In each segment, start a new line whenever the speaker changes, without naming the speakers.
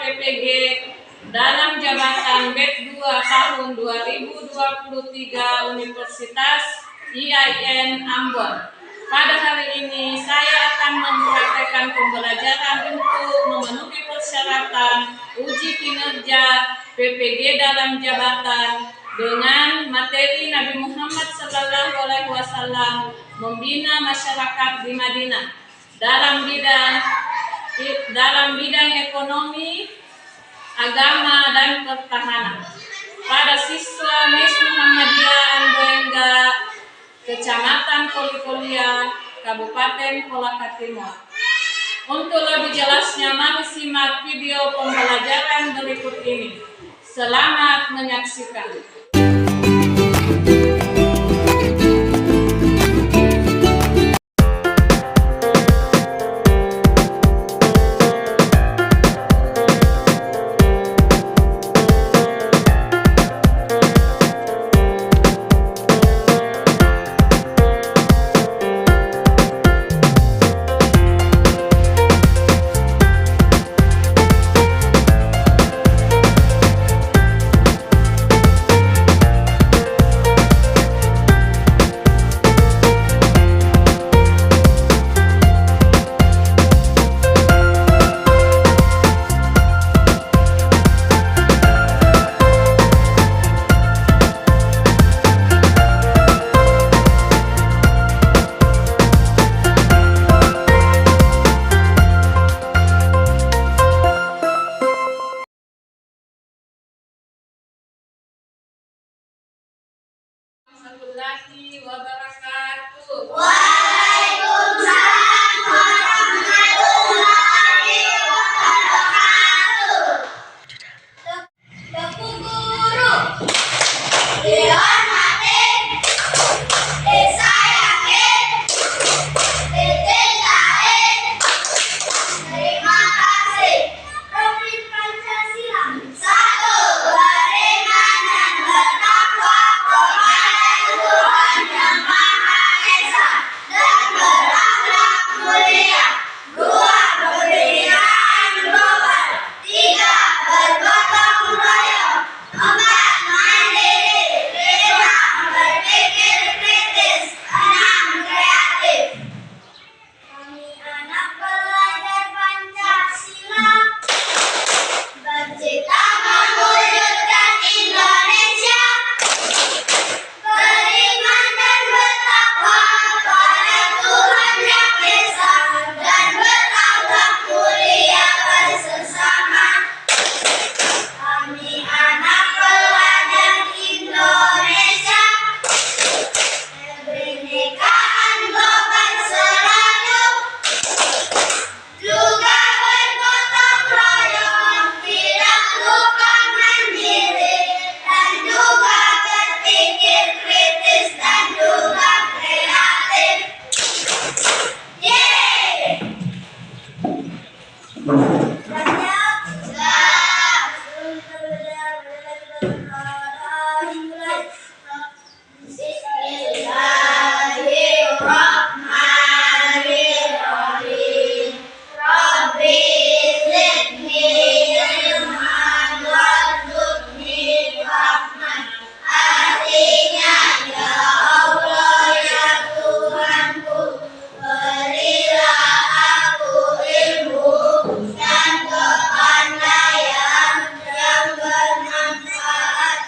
PPG dalam jabatan BEP 2 tahun 2023 Universitas IAIN Ambon. Pada hari ini saya akan mempraktekkan pembelajaran untuk memenuhi persyaratan uji kinerja PPG dalam jabatan dengan materi Nabi Muhammad SAW membina masyarakat di Madinah dalam bidang ekonomi, agama, dan pertahanan. Pada siswa Mis Muhammadiyah Andoengga, Kecamatan Polipolia, Kabupaten Kolaka Timur. Untuk lebih jelasnya, mari simak video pembelajaran berikut ini. Selamat menyaksikan. Warahmatullahi wabarakatuh.
Waalaikumsalam warahmatullahi wabarakatuh. Bapak Guru dihormati, disayangi, dicintai. Terima kasih. Republik Pancasila. 1. Beriman dan bertakwa kepada Tuhan Yang Maha Esa dan berakhlak mulia. 2. Pemberdayaan global. 3. Bergotong royong. 4. Mandiri, rela, berpikir kritis. 6. Kreatif. Kami anak pelajar Pancasila bercita mewujudkan Indonesia beriman dan bertakwa pada Tuhan Yang Esa dan berakhlak mulia bersesama. Kami anak pelajar Indonesia, kebinekaan global selalu, juga bergotong royong, tidak lupa mandiri, dan juga berpikir kritis dan juga kreatif. Yeay! Bismillahirrahmanirrahim. Rabbi zidni ilman warzuqni fahman. Artinya, ya Allah, ya Tuhanku, berilah aku ilmu dan kepandaian yang bermanfaat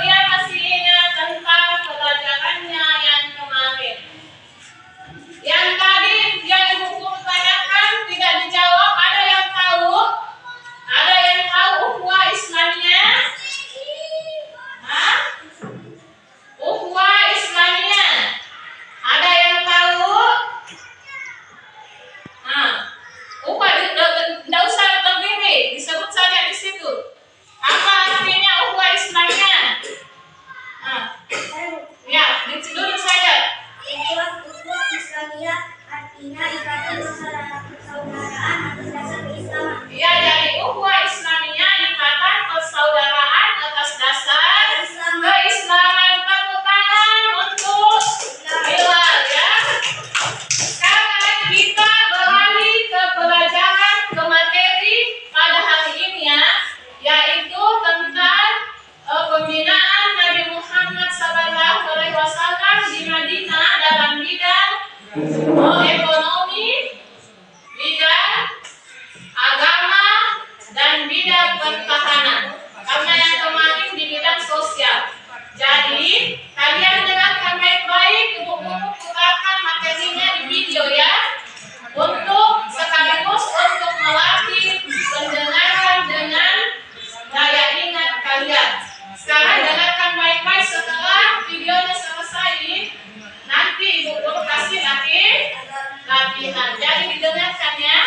Dia masih ingat tentang pelajarannya yang kemarin. Yang tadi yang buku tanyakan tidak dijawab. Ada yang tahu? Ada yang tahu ukhuwah Islamiyah? Hah? Ukhuwah Islamiyah. Ada yang tahu? Ukhuwah tidak usah terdiri, disebut saja di situ. Apa artinya ukhuwah Islamiyah? Ya, ditulis saja.
Ukhuwah Islamiyah artinya ikatan persaudaraan atas dasar keislaman.
Ya, jadi ukhuwah Islamiyah ikatan persaudaraan atas dasar keislaman. Tepuk tangan untuk Bilal ya. Sekarang kita beralih ke pelajaran ke materi pada hari ini ya, yaitu tentang pembinaan Nabi Muhammad SAW di Madinah dalam bidang ekonomi, bidang agama, dan bidang pertahanan. Karena yang kemarin di bidang sosial. Jadi kalian dengarkan baik-baik, ibu-ibu putarkan materinya di video ya, untuk sekaligus untuk melatih pendengaran dengan daya ingat kalian. Sekarang dengarkan baik-baik, setelah videonya selesai, nanti ibu-ibu kasih latihan. Jadi didengarkan ya.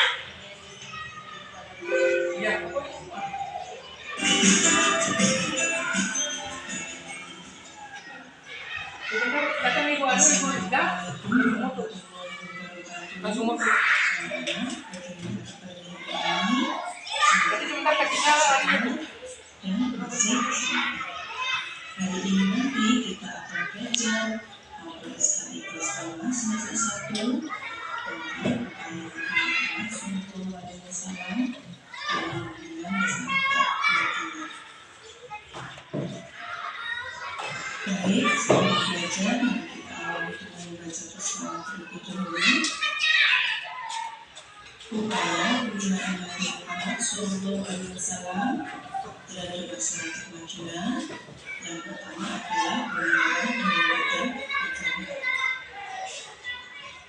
Hari ini nanti kita akan belajar mempelajari kelas semester 1 tentang Muhammad Sallallahu Alaihi Wasallam dalam bidang masyarakat Madinah. Baik, sebelum belajar, mari kita awali dengan membaca persoalan terlebih dahulu. Upaya pembinaan Nabi Muhammad Sallallahu Alaihi Wasallam terhadap masyarakat Madinah. Yang pertama adalah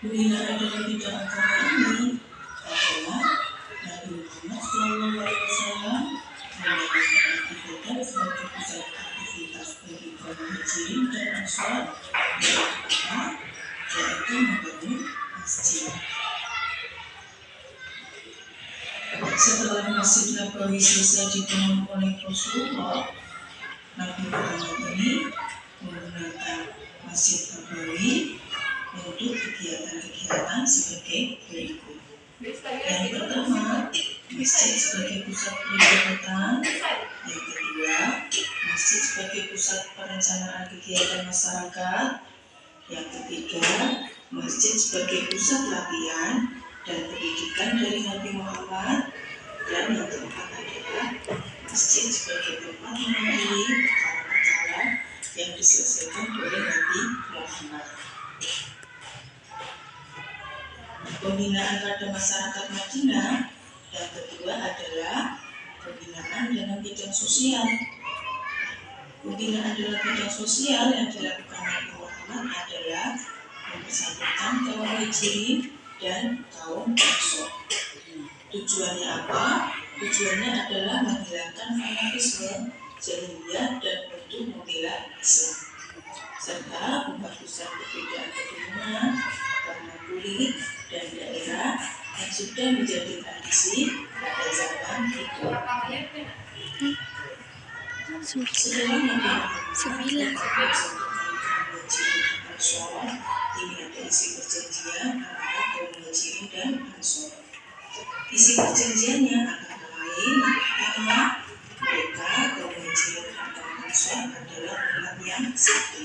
pembinaan dalam bidang agama ini adalah Nabi Muhammad SAW menjadikan ibadah sebagai pusat aktivitas bagi kaum muhajirin dan ansor yang pertama yaitu membangun masjid. Setelah Masjid Nabawi selesai dibangun oleh Rasulullah, Nabi Muhammad ini menggunakan Masjid Nabawi untuk kegiatan-kegiatan sebagai berikut. Yang pertama, masjid sebagai pusat peribadatan. Yang kedua, masjid sebagai pusat perencanaan kegiatan masyarakat. Yang ketiga, masjid sebagai pusat latihan dan pendidikan dari Nabi Muhammad. Dan yang keempat adalah masjid sebagai tempat menghadiri perkara yang diselesaikan oleh Nabi Muhammad. Pembinaan pada masyarakat Madinah yang kedua adalah pembinaan dalam bidang sosial. Pembinaan dalam bidang sosial yang dilakukan Nabi Muhammad adalah mempersatukan kaum muhajirin dan kaum ansor. Tujuannya apa? Tujuannya adalah menghilangkan fanatisme, jahiliyah dan untuk membela Islam, serta menghapuskan perbedaan keturunan, warna kulit dan daerah yang sudah menjadi tradisi pada zaman itu. Setelah Nabi ini ada isi perjanjian antara kaum muhajirin dan ansor. Isi perjanjiannya antara lain, pertama, mereka kaum muhajirin dan kaum ansor adalah umat yang satu.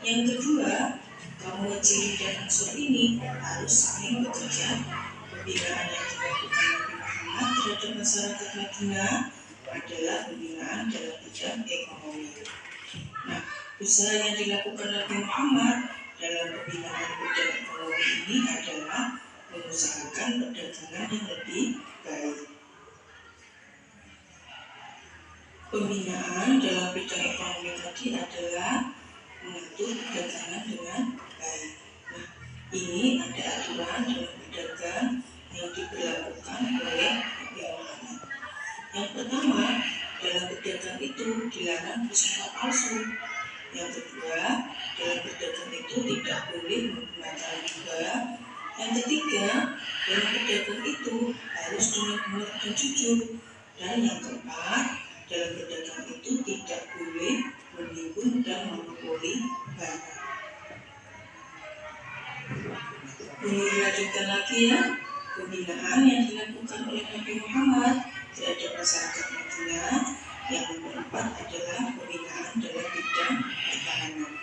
Yang kedua, kaum muhajirin dan ansor ini harus saling bekerja. Pembinaan yang dilakukan Nabi Muhammad terhadap masyarakat Madinah adalah pembinaan dalam bidang ekonomi. Nah, usaha yang dilakukan Nabi Muhammad dalam pembinaan bidang ekonomi ini adalah mengusahakan perdagangan yang lebih baik. Pembinaan dalam bidang ekonomi tadi adalah mengatur perdagangan dengan baik. Nah, ini ada aturan dalam berdagang yang diberlakukan oleh Nabi Muhammad. Yang pertama, dalam berdagang itu dilarang bersumpah palsu. Yang kedua, dalam berdagang itu tidak boleh menggunakan riba. Yang ketiga, dalam berdagang itu harus benar-benar dan jujur. Dan yang keempat, dalam berdagang itu tidak boleh menimbun dan monopoli barang. Ini dilanjutkan lagi ya, pembinaan yang dilakukan oleh Nabi Muhammad terhadap masyarakat Madinah. Yang keempat adalah pembinaan dalam bidang pertahanan.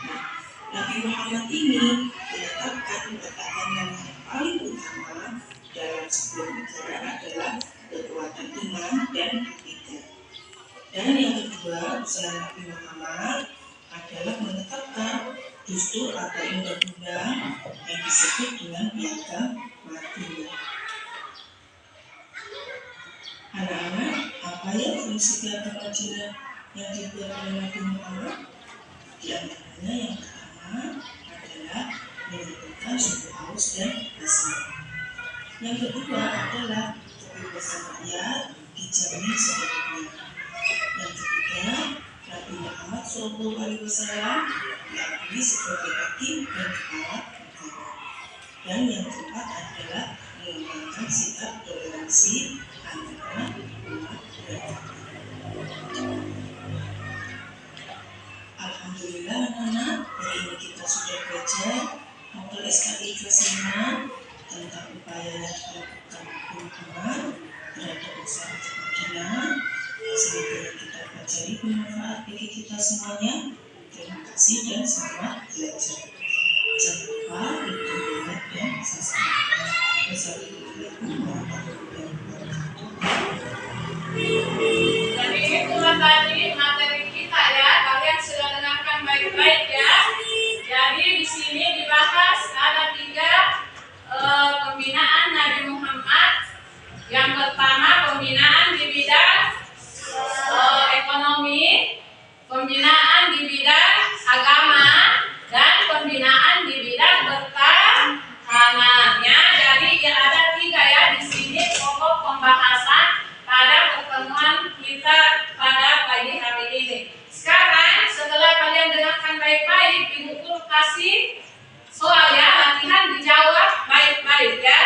Nah, Nabi Muhammad ini menetapkan pertahanan yang paling utama dalam sebuah negara adalah kekuatan iman dan akidah. Dan yang kedua, usaha Nabi Muhammad adalah menetapkan dustur atau undang-undang yang disebut dengan Piagam Madinah. Anak-anak, apa ya fungsi Piagam Madinah yang dibuat oleh Nabi Muhammad? Di antaranya yang pertama adalah menyebutkan suku haus dan miskin. Yang kedua adalah kebebasan rakyat dijamin sepenuhnya. Yang ketiga, Nabi Muhammad SAW diakui sebagai hakim dan kepala negara. Dan yang keempat adalah mengembangkan sikap toleransi antara umat beragama. Alhamdulillah anak-anak, hari ini kita sudah belajar novel SKI kelas 5 tentang upaya yang dilakukan Nabi Muhammad terhadap masyarakat Madinah. Semoga yang kita pelajari bermanfaat bagi kita semuanya. Terima kasih dan selamat belajar. Jangan lupa untuk like dan subscribe. Wassalamualaikum warahmatullahi wabarakatuh.
Jadi itulah tadi materi kita ya. Kalian sudah dengarkan baik-baik ya. Jadi di sini dibahas ada 3 pembinaan Nabi Muhammad. Yang pertama pembinaan di bidang ekonomi, pembinaan di bidang agama, dan pembinaan di bidang pertahanannya. Jadi ada 3 ya di sini pokok pembahasan pada pertemuan kita pada pagi hari ini. Sekarang setelah kalian dengarkan baik-baik, Ibu Guru kasih soal ya, latihan dijawab baik-baik ya.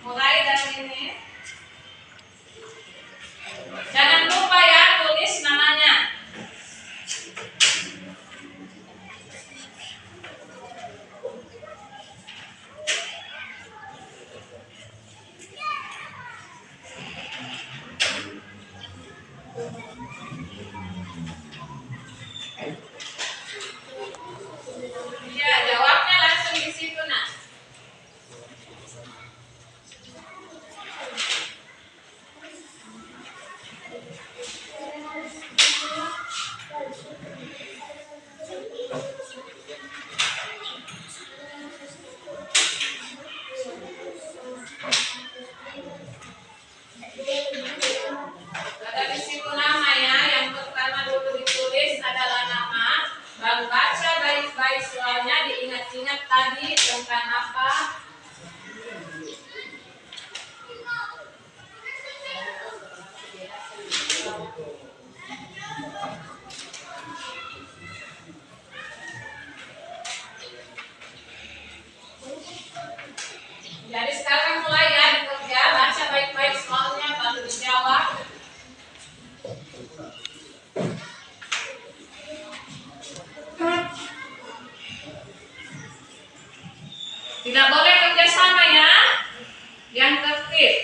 Mulai dari ini. Jangan lupa ya tulis namanya. Ya, jawabnya langsung di situ nah. Ada di situ nama ya. Yang pertama dulu ditulis adalah nama. Baru baca baik-baik soalnya, diingat-ingat tadi tentang apa. Jadi sekarang mulai ya dikerja, baca baik-baik soalnya baru dijawab. Tidak boleh kerjasama ya, yang tertib.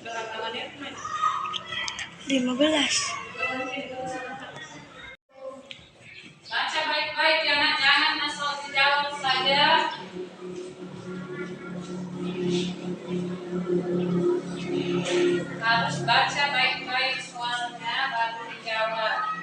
Berapa menit?
15.
Baca baik-baik, jangan asal dijawab saja. Harus baca baca baik-baik soalnya baru dijawab.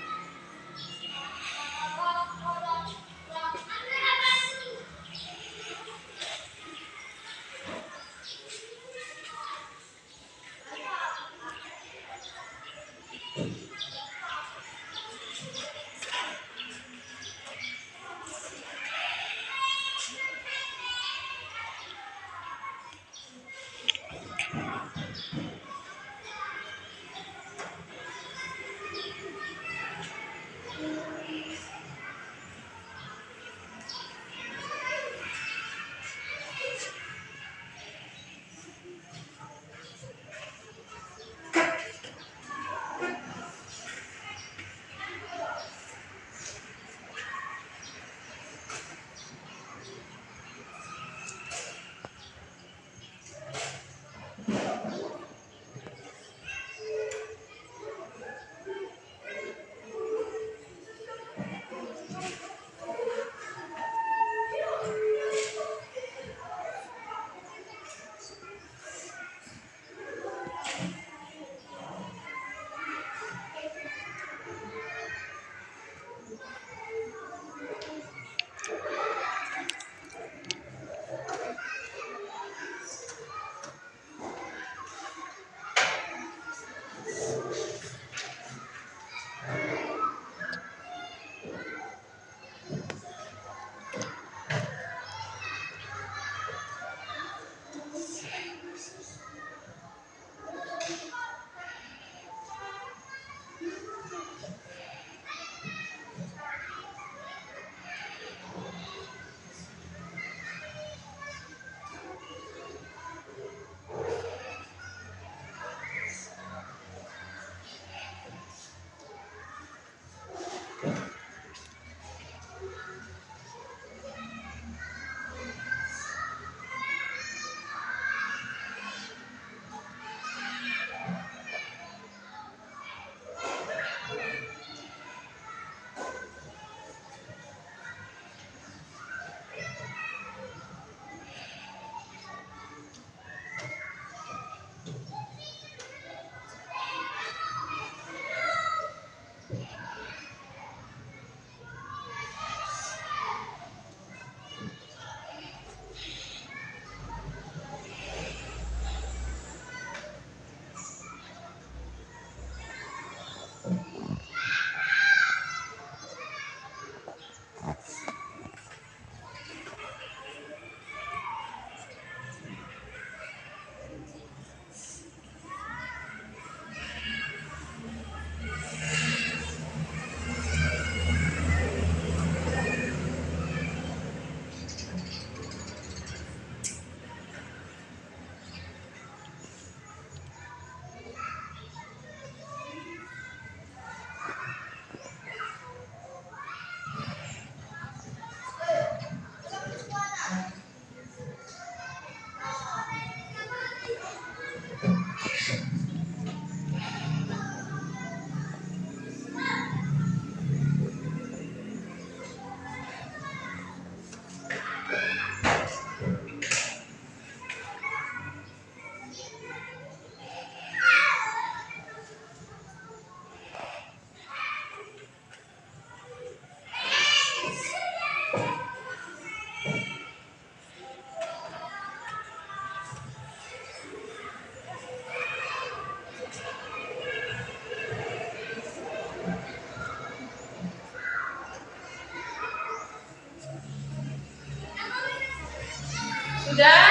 Sudah?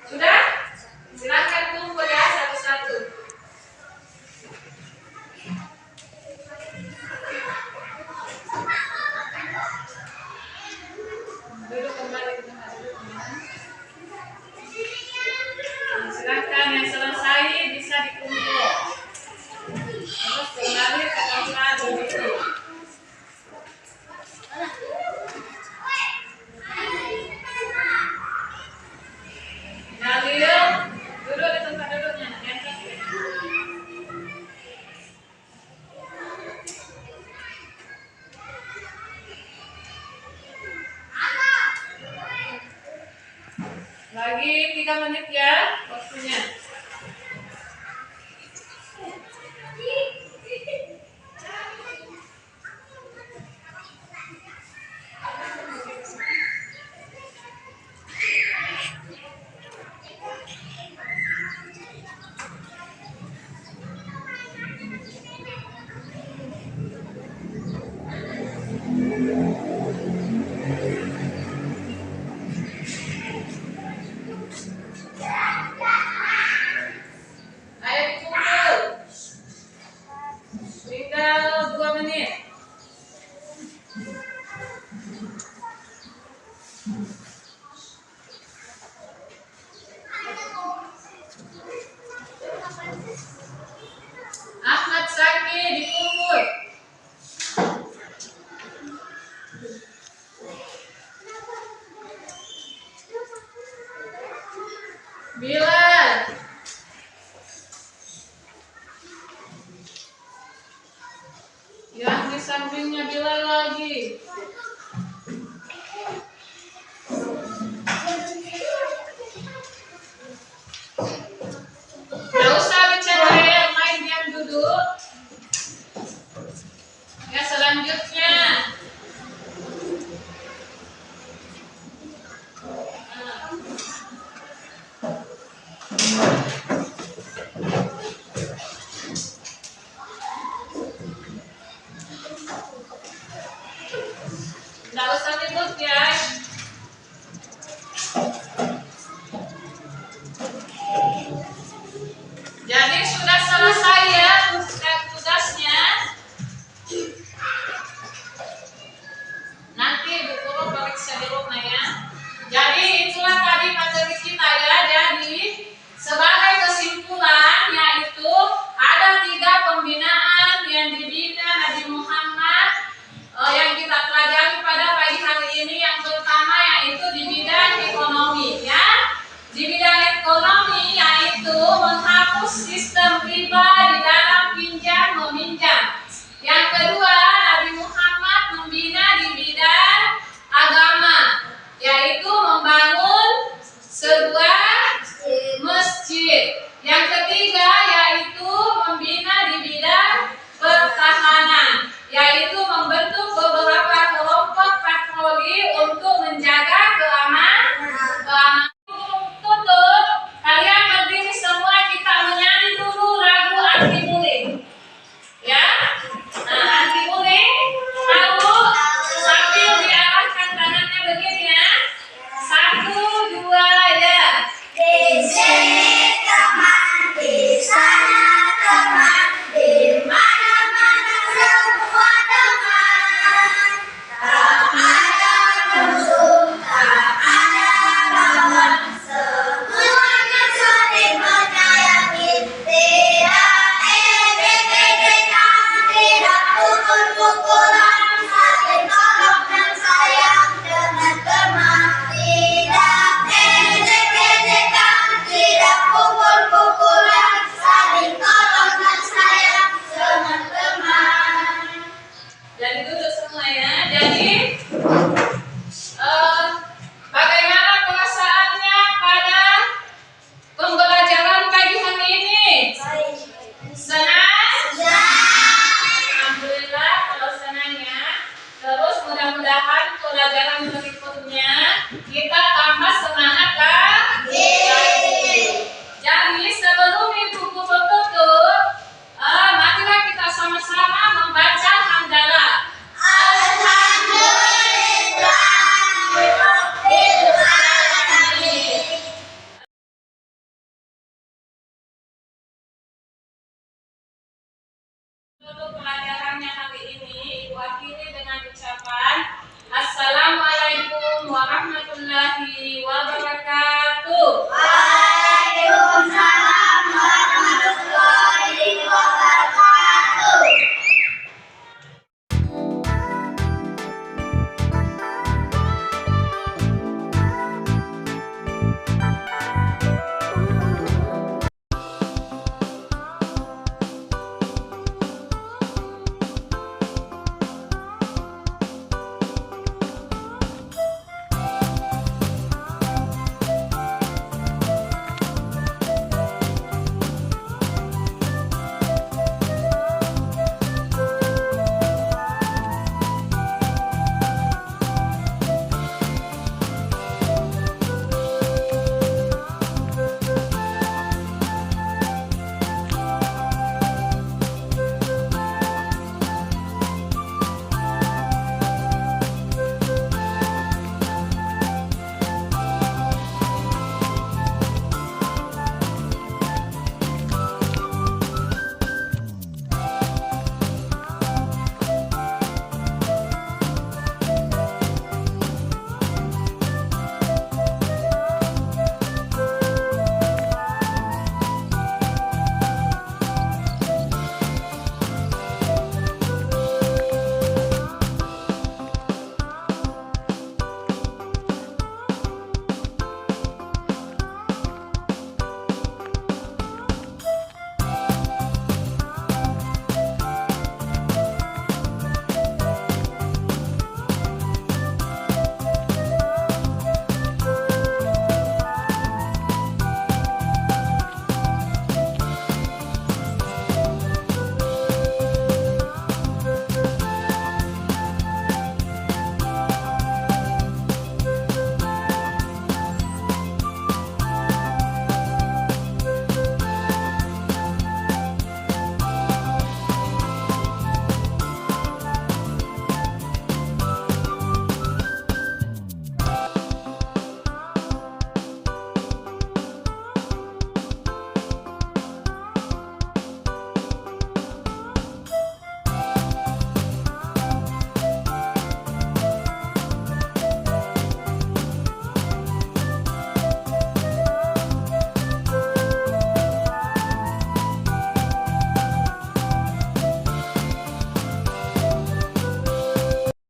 Sudah? Silakan tunggu ya satu-satu. kupingnya Bila lagi. Gak usah bicara yang main, diam duduk. Ya, selanjutnya. Gak usah ribut ya. Jadi sudah selesai ya tugasnya. Nanti Bu Guru periksa di rumah ya. Jadi itulah tadi materi kita ya. Jadi sebagai kesimpulan yaitu ada 3 pembinaan yang dibina Nabi Muhammad yang kita pelajari pada pagi hari ini. Yang pertama yaitu di bidang ekonomi ya. Di bidang ekonomi yaitu menghapus sistem riba di dalam pinjam meminjam. Yang kedua, Nabi Muhammad membina di bidang agama, yaitu membangun sebuah masjid. Yang ketiga yaitu membina di bidang pertahanan, yaitu membentuk beberapa kelompok patroli untuk menjaga keamanan. Tutup, kalian berdiri semua, kita menyanyi dulu lagu anti bullying. Ya, nah anti bullying, tahu sambil diarahkan tangannya begini ya. 1, 2, ya.
Di sini teman, di sana teman, di mana-mana semua teman. Tak ada musuh, tak ada lawan, semuanya saling menyayangi. Tidak ejek-ejekan, tidak pukul-pukulan, saling tolong dan sayang dengan teman. Tidak ejek-ejekan, tidak pukul-pukulan, saling tolong dan sayang dengan teman.
Jadi duduk semua ya. Jadi bagaimana perasaannya pada pembelajaran pagi hari ini? Senang? Alhamdulillah kalau senangnya. Terus mudah-mudahan pelajaran berikutnya kita tambah semangat lagi. Jadi sebelum Ibu Guru tutup, marilah kita sama-sama membaca hamdalah. Untuk pelajaran